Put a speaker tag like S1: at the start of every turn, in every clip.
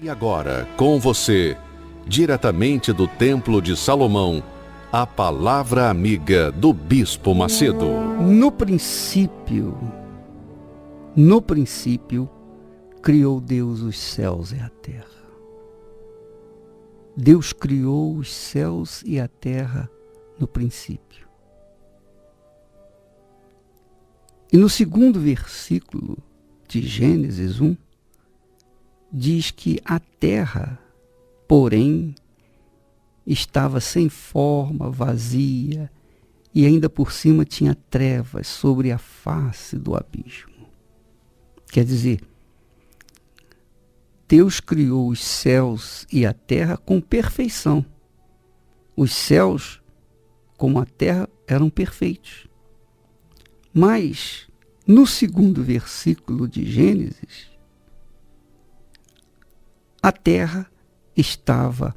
S1: E agora, com você, diretamente do Templo de Salomão, a Palavra Amiga do Bispo Macedo.
S2: No princípio, criou Deus os céus e a terra. Deus criou os céus e a terra no princípio. E no segundo versículo de Gênesis 1, diz que a terra, porém, estava sem forma, vazia, e ainda por cima tinha trevas sobre a face do abismo. Quer dizer, Deus criou os céus e a terra com perfeição. Os céus, como a terra, eram perfeitos. Mas, no segundo versículo de Gênesis, a terra estava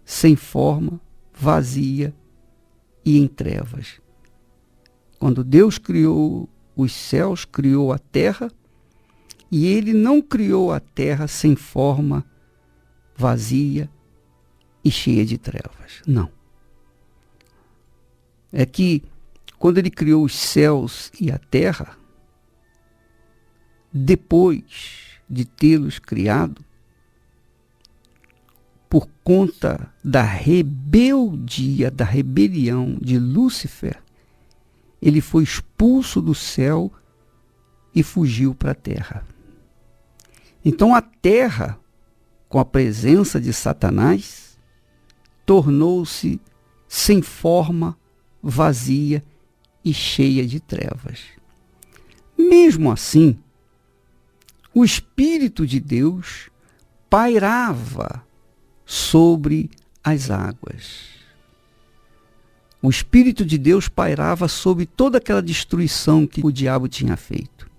S2: sem forma, vazia e em trevas. Quando Deus criou os céus, criou a terra, e Ele não criou a terra sem forma, vazia e cheia de trevas. Não. É que quando Ele criou os céus e a terra, depois de tê-los criado, por conta da rebeldia, da rebelião de Lúcifer, ele foi expulso do céu e fugiu para a terra. Então a terra, com a presença de Satanás, tornou-se sem forma, vazia e cheia de trevas. Mesmo assim, o Espírito de Deus pairava sobre as águas. O Espírito de Deus pairava sobre toda aquela destruição que o diabo tinha feito.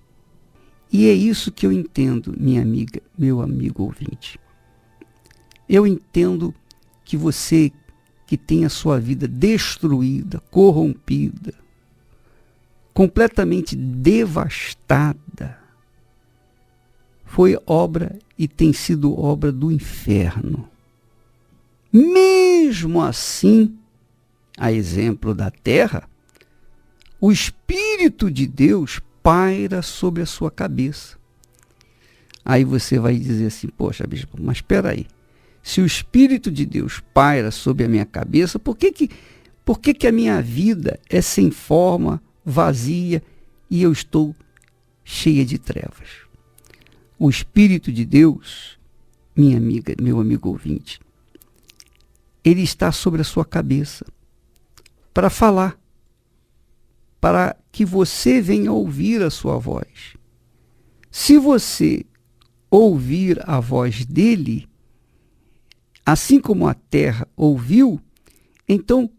S2: E é isso que eu entendo, minha amiga, meu amigo ouvinte. Eu entendo que você que tem a sua vida destruída, corrompida, completamente devastada, foi obra e tem sido obra do inferno. Mesmo assim, a exemplo da terra, o Espírito de Deus paira sobre a sua cabeça. Aí você vai dizer assim, poxa, bispo, mas espera aí. Se o Espírito de Deus paira sobre a minha cabeça, por que a minha vida é sem forma, vazia e eu estou cheia de trevas? O Espírito de Deus, minha amiga, meu amigo ouvinte, ele está sobre a sua cabeça para falar, para que você venha ouvir a sua voz. Se você ouvir a voz dele, assim como a terra ouviu, então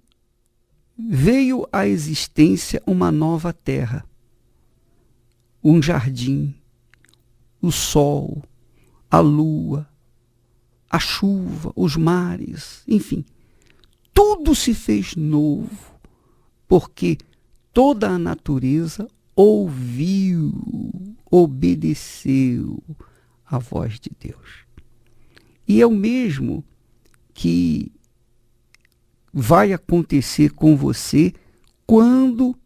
S2: veio à existência uma nova terra, um jardim, o sol, a lua, a chuva, os mares, enfim, tudo se fez novo, porque toda a natureza ouviu, obedeceu a voz de Deus. E é o mesmo que vai acontecer com você quando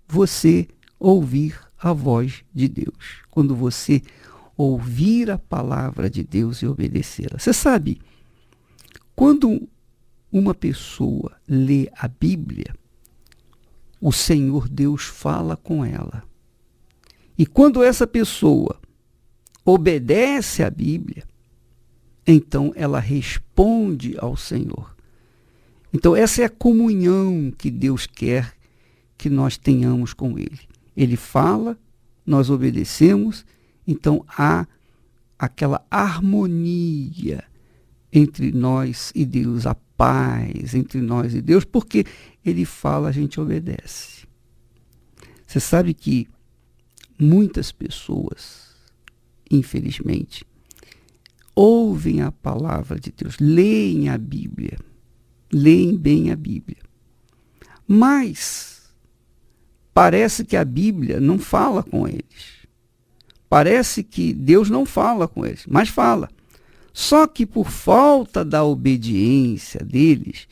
S2: você ouvir a voz de Deus, quando você ouvir a palavra de Deus e obedecê-la. Você sabe, quando uma pessoa lê a Bíblia, o Senhor Deus fala com ela. E quando essa pessoa obedece à Bíblia, então ela responde ao Senhor. Então essa é a comunhão que Deus quer que nós tenhamos com Ele. Ele fala, nós obedecemos, então há aquela harmonia entre nós e Deus, a paz entre nós e Deus, porque Ele fala, a gente obedece. Você sabe que muitas pessoas, infelizmente, ouvem a palavra de Deus, leem a Bíblia, leem bem a Bíblia, mas parece que a Bíblia não fala com eles. Parece que Deus não fala com eles, mas fala. Só que por falta da obediência deles,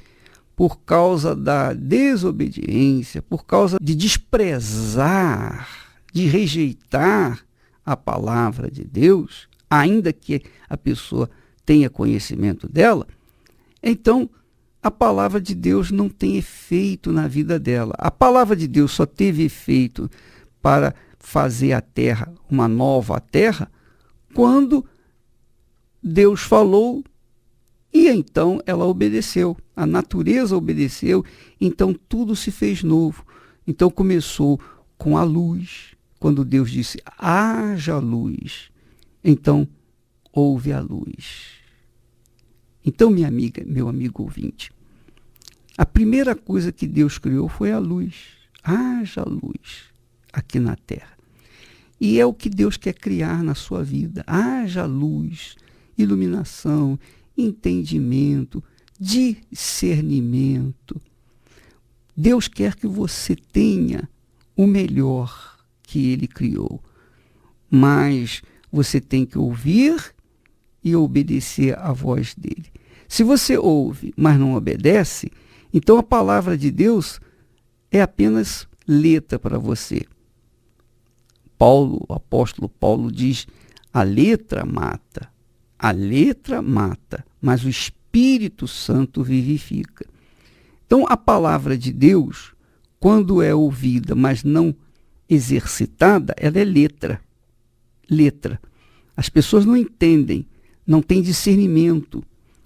S2: por causa da desobediência, por causa de desprezar, de rejeitar a palavra de Deus, ainda que a pessoa tenha conhecimento dela, então a palavra de Deus não tem efeito na vida dela. A palavra de Deus só teve efeito para fazer a terra uma nova terra quando Deus falou e então ela obedeceu. A natureza obedeceu, então tudo se fez novo. Então começou com a luz. Quando Deus disse, haja luz, então houve a luz. Então, minha amiga, meu amigo ouvinte, a primeira coisa que Deus criou foi a luz. Haja luz aqui na terra. E é o que Deus quer criar na sua vida. Haja luz, iluminação, entendimento, discernimento. Deus quer que você tenha o melhor que Ele criou. Mas você tem que ouvir e obedecer à voz dele. Se você ouve, mas não obedece, então a palavra de Deus é apenas letra para você. O apóstolo Paulo diz, a letra mata, mas o Espírito Santo vivifica. Então a palavra de Deus, quando é ouvida, mas não exercitada, ela é letra. As pessoas não entendem, não têm discernimento,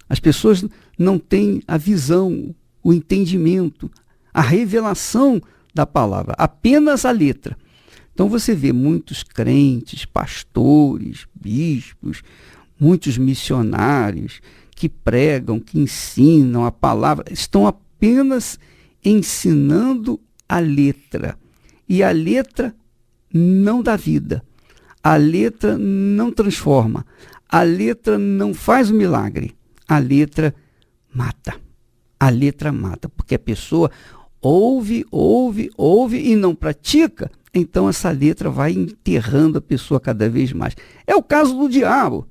S2: as pessoas não têm a visão, o entendimento, a revelação da palavra, apenas a letra. Então você vê muitos crentes, pastores, bispos, muitos missionários que pregam, que ensinam a palavra, estão apenas ensinando a letra. E a letra não dá vida. A letra não transforma. A letra não faz o milagre. A letra mata. A letra mata. Porque a pessoa ouve e não pratica, então essa letra vai enterrando a pessoa cada vez mais. É o caso do diabo.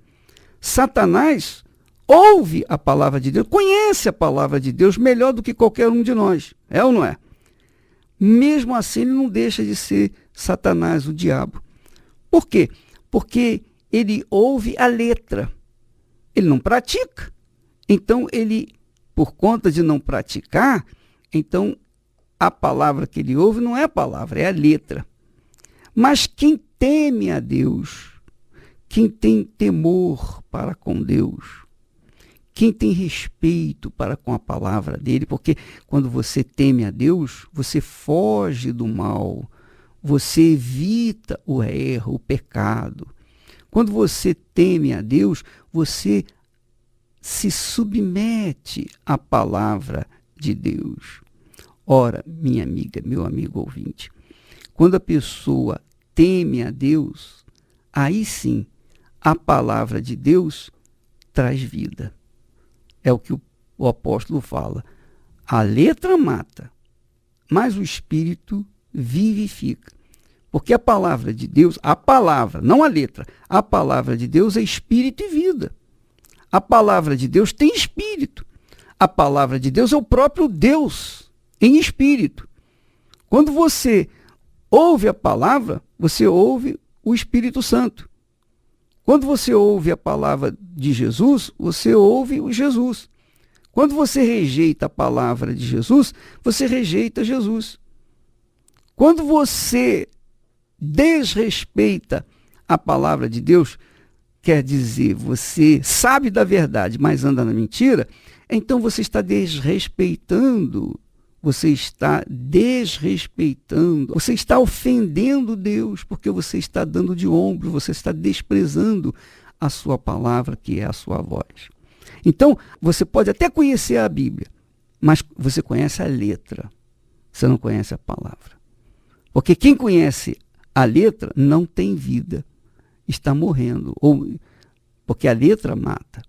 S2: Satanás ouve a palavra de Deus, conhece a palavra de Deus melhor do que qualquer um de nós. É ou não é? Mesmo assim, ele não deixa de ser Satanás, o diabo. Por quê? Porque ele ouve a letra. Ele não pratica. Então, ele, por conta de não praticar, então a palavra que ele ouve não é a palavra, é a letra. Mas quem teme a Deus, quem tem temor para com Deus, quem tem respeito para com a palavra dele, porque quando você teme a Deus, você foge do mal, você evita o erro, o pecado. Quando você teme a Deus, você se submete à palavra de Deus. Ora, minha amiga, meu amigo ouvinte, quando a pessoa teme a Deus, aí sim, a palavra de Deus traz vida. É o que o apóstolo fala. A letra mata, mas o Espírito vivifica. Porque a palavra de Deus, a palavra, não a letra, a palavra de Deus é espírito e vida. A palavra de Deus tem espírito. A palavra de Deus é o próprio Deus em espírito. Quando você ouve a palavra, você ouve o Espírito Santo. Quando você ouve a palavra de Jesus, você ouve o Jesus. Quando você rejeita a palavra de Jesus, você rejeita Jesus. Quando você desrespeita a palavra de Deus, quer dizer, você sabe da verdade, mas anda na mentira, então você está desrespeitando, você está ofendendo Deus, porque você está dando de ombro, você está desprezando a sua palavra, que é a sua voz. Então, você pode até conhecer a Bíblia, mas você conhece a letra, você não conhece a palavra. Porque quem conhece a letra não tem vida, está morrendo, porque a letra mata.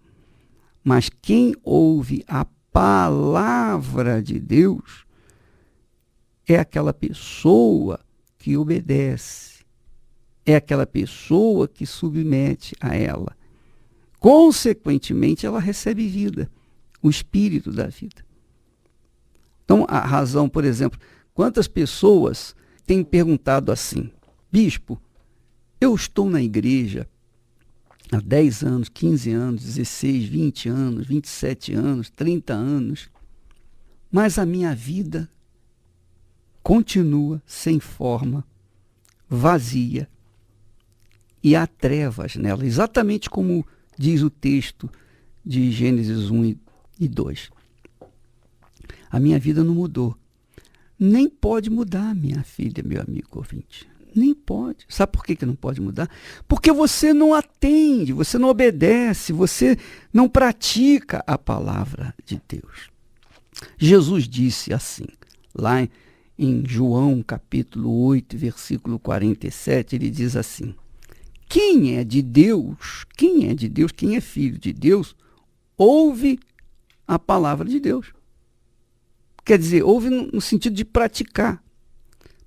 S2: Mas quem ouve a palavra de Deus é aquela pessoa que obedece, é aquela pessoa que submete a ela. consequentemente, ela recebe vida, o espírito da vida. Então, a razão, por exemplo, quantas pessoas têm perguntado assim: bispo, eu estou na igreja há 10 anos, 15 anos, 16, 20 anos, 27 anos, 30 anos, mas a minha vida continua sem forma, vazia, e há trevas nela, exatamente como diz o texto de Gênesis 1 e 2. A minha vida não mudou. Nem pode mudar, minha filha, meu amigo ouvinte. Nem pode. Sabe por que não pode mudar? Porque você não atende, você não obedece, você não pratica a palavra de Deus. Jesus disse assim, lá em João capítulo 8, versículo 47, ele diz assim: quem é de Deus, quem é filho de Deus, ouve a palavra de Deus. Quer dizer, ouve no sentido de praticar.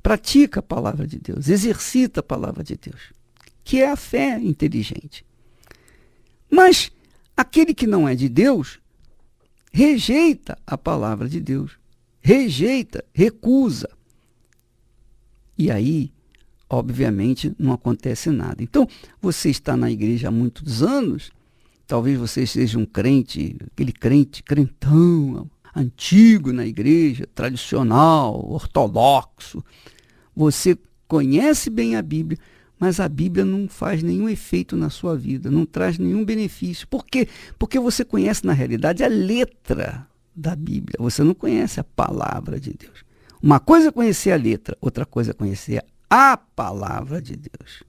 S2: Pratica a palavra de Deus, exercita a palavra de Deus, que é a fé inteligente. Mas aquele que não é de Deus, rejeita a palavra de Deus, rejeita, recusa. E aí, obviamente, não acontece nada. Então, você está na igreja há muitos anos, talvez você seja um crente, aquele crentão, antigo na igreja, tradicional, ortodoxo. Você conhece bem a Bíblia, mas a Bíblia não faz nenhum efeito na sua vida, não traz nenhum benefício. Por quê? Porque você conhece, na realidade, a letra da Bíblia. Você não conhece a palavra de Deus. Uma coisa é conhecer a letra, outra coisa é conhecer a palavra de Deus.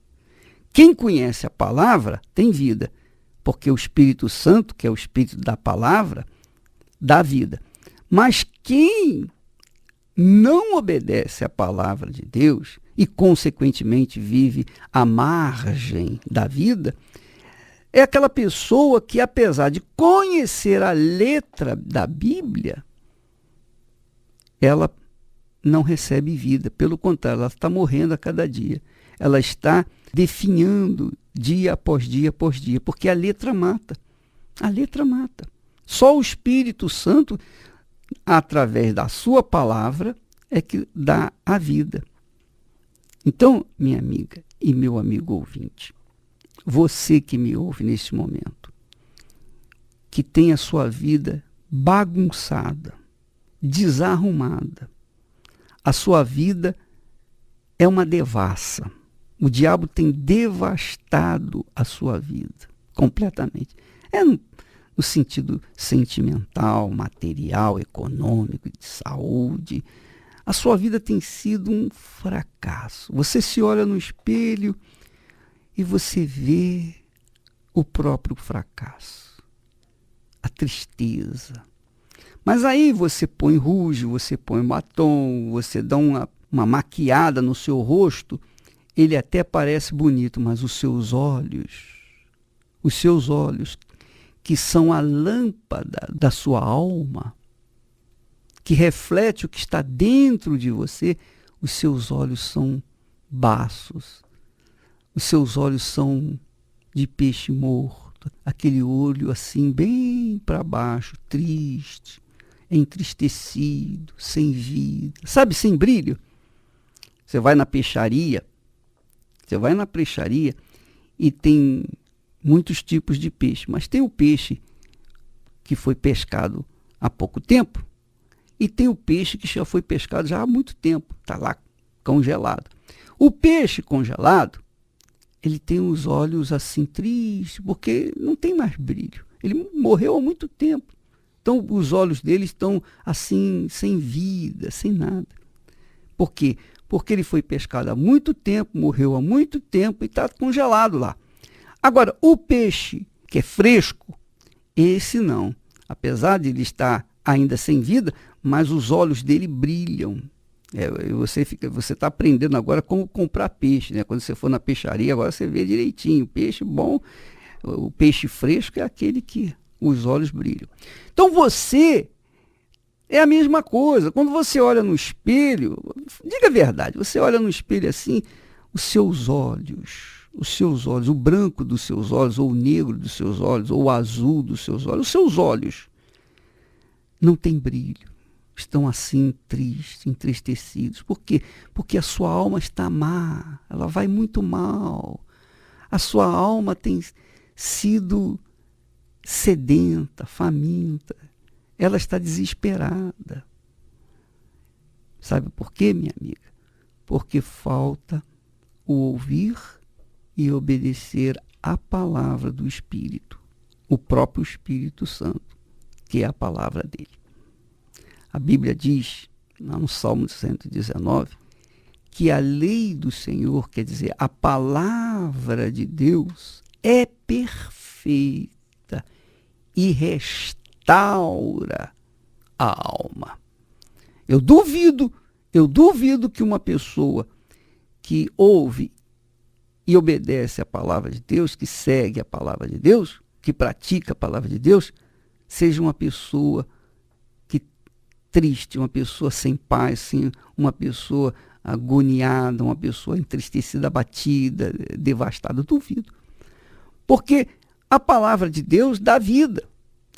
S2: Quem conhece a palavra tem vida, porque o Espírito Santo, que é o Espírito da palavra, dá vida. Mas quem não obedece à palavra de Deus e, consequentemente, vive à margem da vida, é aquela pessoa que, apesar de conhecer a letra da Bíblia, ela não recebe vida. Pelo contrário, ela está morrendo a cada dia. Ela está definhando dia após dia após dia, porque a letra mata. A letra mata. Só o Espírito Santo, através da sua palavra, é que dá a vida. Então, minha amiga e meu amigo ouvinte, você que me ouve nesse momento, que tem a sua vida bagunçada, desarrumada, a sua vida é uma devassa. O diabo tem devastado a sua vida completamente. É no sentido sentimental, material, econômico, de saúde. A sua vida tem sido um fracasso. Você se olha no espelho e você vê o próprio fracasso, a tristeza. Mas aí você põe rouge, você põe batom, você dá uma maquiada no seu rosto, ele até parece bonito, mas os seus olhos, que são a lâmpada da sua alma, que reflete o que está dentro de você, os seus olhos são baços, os seus olhos são de peixe morto, aquele olho assim bem para baixo, triste, entristecido, sem vida, sabe, sem brilho. Você vai na peixaria e tem muitos tipos de peixe, mas tem o peixe que foi pescado há pouco tempo e tem o peixe que já foi pescado já há muito tempo, está lá congelado. O peixe congelado, ele tem os olhos assim tristes, porque não tem mais brilho. Ele morreu há muito tempo. Então os olhos dele estão assim, sem vida, sem nada. Por quê? Porque ele foi pescado há muito tempo, morreu há muito tempo e está congelado lá. Agora, o peixe que é fresco, esse não. Apesar de ele estar ainda sem vida, mas os olhos dele brilham. Você está aprendendo agora como comprar peixe, né? Quando você for na peixaria, agora você vê direitinho. O peixe bom, o peixe fresco é aquele que os olhos brilham. Então você é a mesma coisa. Quando você olha no espelho, diga a verdade, você olha no espelho assim, os seus olhos os seus olhos, o branco dos seus olhos, ou o negro dos seus olhos, ou o azul dos seus olhos, os seus olhos não têm brilho, estão assim tristes, entristecidos. Por quê? Porque a sua alma está má, ela vai muito mal. A sua alma tem sido sedenta, faminta, ela está desesperada. Sabe por quê, minha amiga? Porque falta o ouvir e obedecer à palavra do Espírito, o próprio Espírito Santo, que é a palavra dele. A Bíblia diz, lá no Salmo 119, que a lei do Senhor, quer dizer, a palavra de Deus, é perfeita e restaura a alma. Eu duvido que uma pessoa que ouve e obedece à palavra de Deus, que segue a palavra de Deus, que pratica a palavra de Deus, seja uma pessoa triste, uma pessoa sem paz, uma pessoa agoniada, uma pessoa entristecida, abatida, devastada. Eu duvido. Porque a palavra de Deus dá vida,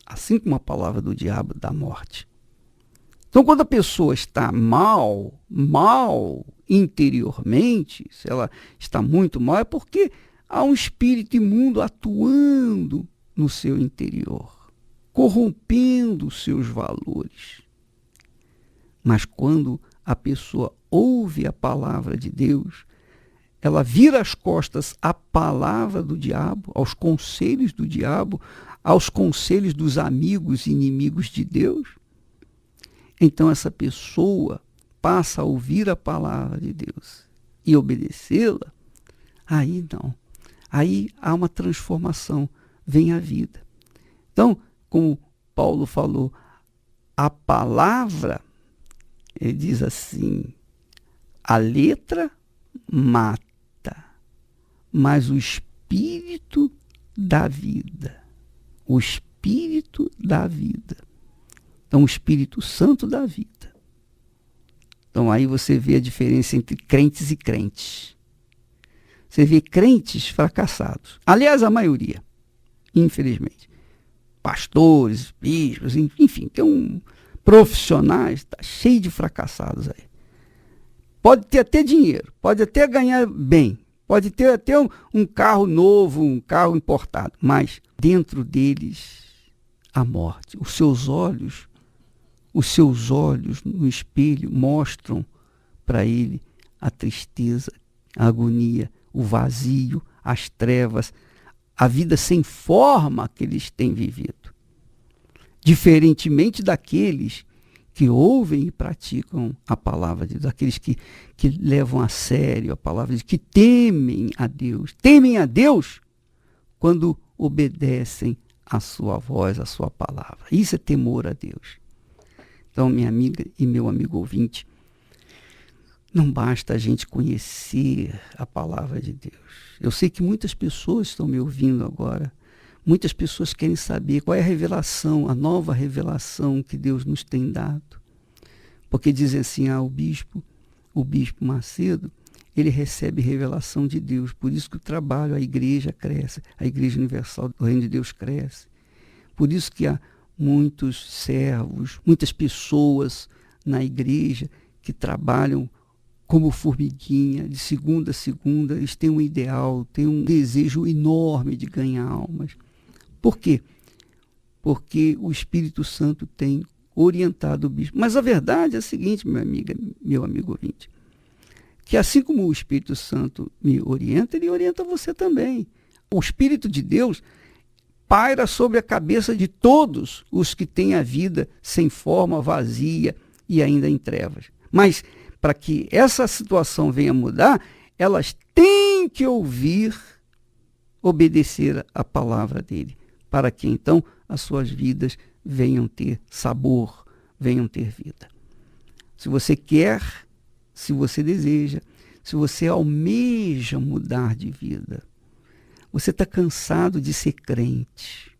S2: assim como a palavra do diabo dá morte. Então, quando a pessoa está mal interiormente, se ela está muito mal, é porque há um espírito imundo atuando no seu interior, corrompendo os seus valores. Mas quando a pessoa ouve a palavra de Deus, ela vira as costas à palavra do diabo, aos conselhos do diabo, aos conselhos dos amigos e inimigos de Deus. Então essa pessoa passa a ouvir a palavra de Deus e obedecê-la. Aí não. Aí há uma transformação, vem a vida. Então, como Paulo falou, a palavra, ele diz assim, a letra mata, mas o Espírito dá vida. O Espírito dá vida. Então, o Espírito Santo dá vida. Então, aí você vê a diferença entre crentes e crentes. Você vê crentes fracassados. Aliás, a maioria, infelizmente. Pastores, bispos, enfim, tem profissionais, está cheio de fracassados aí. Pode ter até dinheiro, pode até ganhar bem, pode ter até um carro novo, um carro importado, mas dentro deles a morte. Os seus olhos no espelho mostram para ele a tristeza, a agonia, o vazio, as trevas, a vida sem forma que eles têm vivido. Diferentemente daqueles que ouvem e praticam a palavra de Deus, daqueles que levam a sério a palavra de Deus, que temem a Deus quando obedecem a sua voz, a sua palavra. Isso é temor a Deus. Então, minha amiga e meu amigo ouvinte, não basta a gente conhecer a palavra de Deus. Eu sei que muitas pessoas estão me ouvindo agora. Muitas pessoas querem saber qual é a revelação, a nova revelação que Deus nos tem dado. Porque dizem assim, o bispo Macedo, ele recebe revelação de Deus. Por isso que o trabalho, a igreja cresce, a Igreja Universal do Reino de Deus cresce. Por isso que há muitos servos, muitas pessoas na igreja que trabalham como formiguinha, de segunda a segunda, eles têm um ideal, têm um desejo enorme de ganhar almas. Por quê? Porque o Espírito Santo tem orientado o bispo. Mas a verdade é a seguinte, meu amigo ouvinte, que assim como o Espírito Santo me orienta, ele orienta você também. O Espírito de Deus paira sobre a cabeça de todos os que têm a vida sem forma, vazia e ainda em trevas. Mas para que essa situação venha mudar, elas têm que obedecer a palavra dele, para que então as suas vidas venham ter sabor, venham ter vida. Se você quer, se você deseja, se você almeja mudar de vida, você está cansado de ser crente,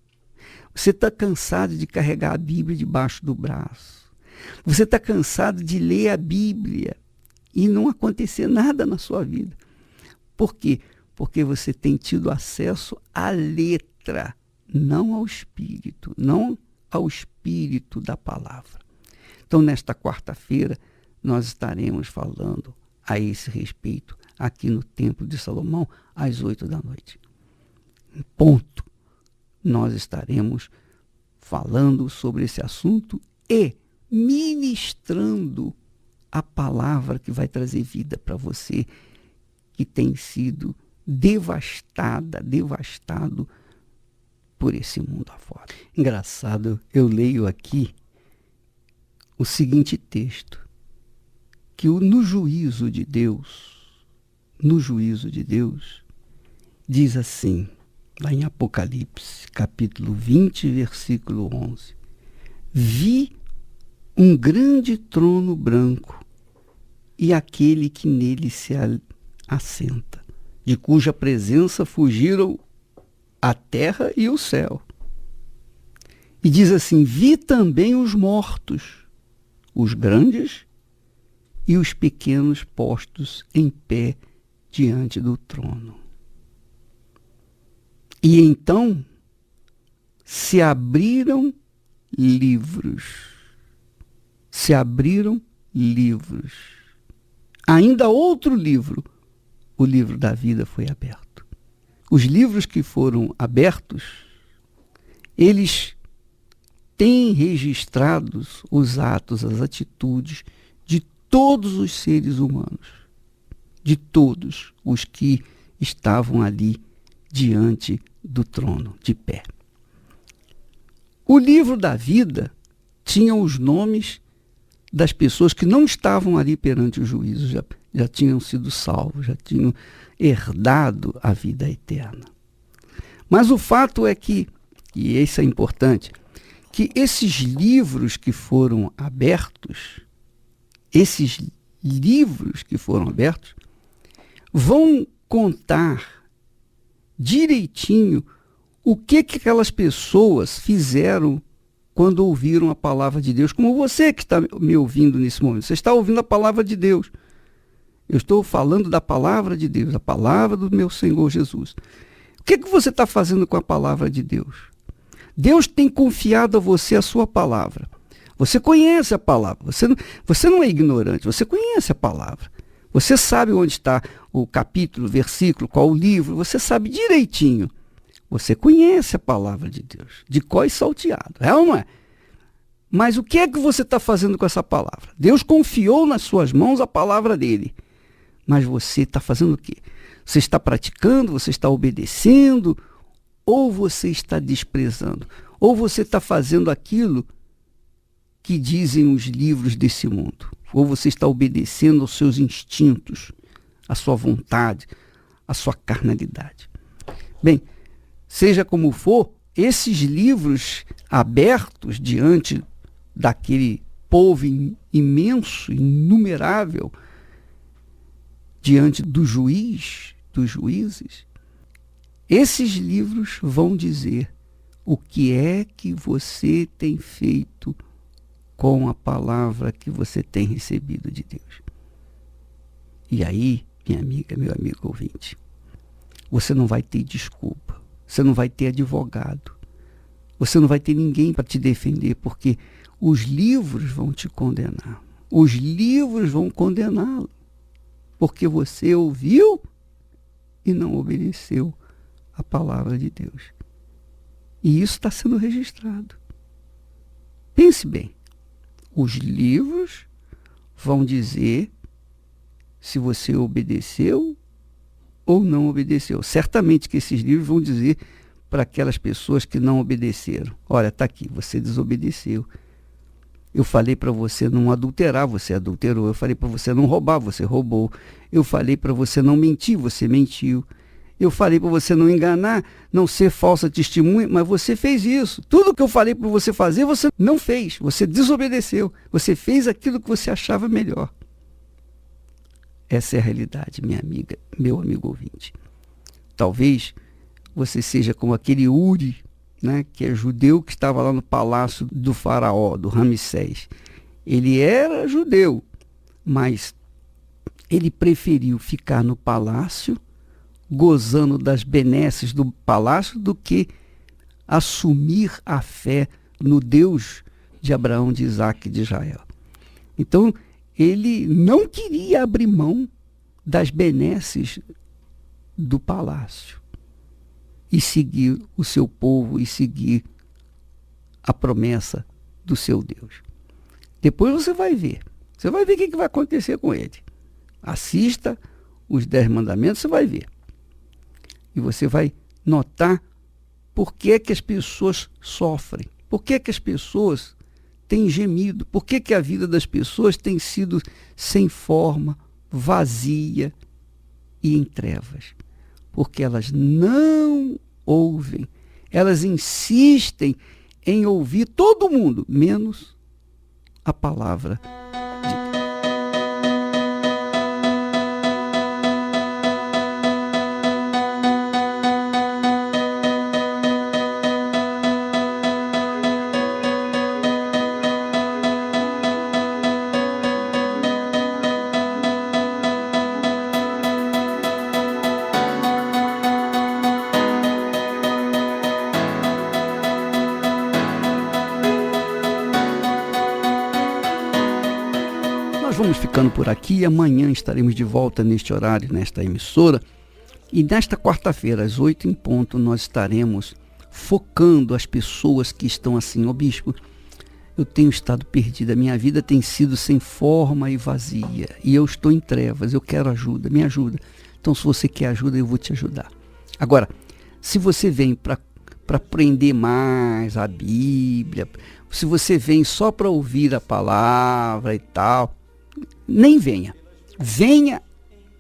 S2: você está cansado de carregar a Bíblia debaixo do braço, você está cansado de ler a Bíblia e não acontecer nada na sua vida. Por quê? porque você tem tido acesso à letra, não ao espírito, não ao espírito da palavra. Então, nesta quarta-feira, nós estaremos falando a esse respeito aqui no Templo de Salomão, às 8 da noite. Em ponto, nós estaremos falando sobre esse assunto e ministrando a palavra que vai trazer vida para você, que tem sido devastado por esse mundo afora. Engraçado, eu leio aqui o seguinte texto, que no juízo de Deus, diz assim, lá em Apocalipse, capítulo 20, versículo 11, vi um grande trono branco e aquele que nele se assenta, de cuja presença fugiram a terra e o céu. E diz assim, vi também os mortos, os grandes e os pequenos postos em pé diante do trono. E então se abriram livros. Ainda outro livro, o livro da vida, foi aberto. Os livros que foram abertos, eles têm registrados os atos, as atitudes de todos os seres humanos, de todos os que estavam ali diante do trono, de pé. O livro da vida tinha os nomes das pessoas que não estavam ali perante o juízo, já tinham sido salvos, já tinham herdado a vida eterna. Mas o fato é que, e isso é importante, que esses livros que foram abertos, vão contar direitinho o que aquelas pessoas fizeram quando ouviram a palavra de Deus, como você que está me ouvindo nesse momento. Você está ouvindo a palavra de Deus. Eu estou falando da palavra de Deus, a palavra do meu Senhor Jesus. O que você está fazendo com a palavra de Deus? Deus tem confiado a você a sua palavra. Você conhece a palavra. Você não é ignorante, você conhece a palavra. Você sabe onde está o capítulo, o versículo, qual o livro, você sabe direitinho. Você conhece a palavra de Deus, de cor e salteado, é ou não é? Mas o que é que você está fazendo com essa palavra? Deus confiou nas suas mãos a palavra dele. Mas você está fazendo o quê? Você está praticando, você está obedecendo, ou você está desprezando? Ou você está fazendo aquilo que dizem os livros desse mundo? Ou você está obedecendo aos seus instintos, à sua vontade, à sua carnalidade? Bem, seja como for, esses livros abertos diante daquele povo imenso, inumerável, diante do juiz, dos juízes, esses livros vão dizer o que é que você tem feito com a palavra que você tem recebido de Deus. E aí, minha amiga, meu amigo ouvinte, você não vai ter desculpa. Você não vai ter advogado. Você não vai ter ninguém para te defender, porque os livros vão te condenar. Os livros vão condená-lo. Porque você ouviu e não obedeceu a palavra de Deus. E isso está sendo registrado. Pense bem. Os livros vão dizer se você obedeceu ou não obedeceu. Certamente que esses livros vão dizer para aquelas pessoas que não obedeceram: olha, está aqui, você desobedeceu. Eu falei para você não adulterar, você adulterou. Eu falei para você não roubar, você roubou. Eu falei para você não mentir, você mentiu. Eu falei para você não enganar, não ser falsa testemunha, mas você fez isso. Tudo que eu falei para você fazer, você não fez. Você desobedeceu. Você fez aquilo que você achava melhor. Essa é a realidade, minha amiga, meu amigo ouvinte. Talvez você seja como aquele Uri, né, que é judeu, que estava lá no palácio do faraó, do Ramsés. Ele era judeu, mas ele preferiu ficar no palácio gozando das benesses do palácio do que assumir a fé no Deus de Abraão, de Isaac e de Israel. Então, ele não queria abrir mão das benesses do palácio e seguir o seu povo e seguir a promessa do seu Deus. Depois você vai ver. Você vai ver o que vai acontecer com ele. Assista os 10 mandamentos, você vai ver. E você vai notar por que as pessoas sofrem. Por que as pessoas têm gemido. Por que a vida das pessoas tem sido sem forma, vazia e em trevas. Porque elas não ouvem. Elas insistem em ouvir todo mundo, menos a palavra de Deus. Nós vamos ficando por aqui e amanhã estaremos de volta neste horário, nesta emissora. E nesta quarta-feira, às 8 em ponto, nós estaremos focando as pessoas que estão assim: ó bispo, eu tenho estado perdido, a minha vida tem sido sem forma e vazia, e eu estou em trevas, eu quero ajuda, me ajuda. Então, se você quer ajuda, eu vou te ajudar. Agora, se você vem para aprender mais a Bíblia, se você vem só para ouvir a palavra e tal, nem venha. Venha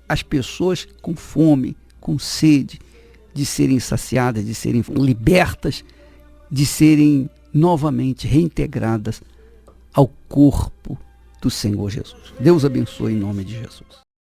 S2: as pessoas com fome, com sede de serem saciadas, de serem libertas, de serem novamente reintegradas ao corpo do Senhor Jesus. Deus abençoe em nome de Jesus.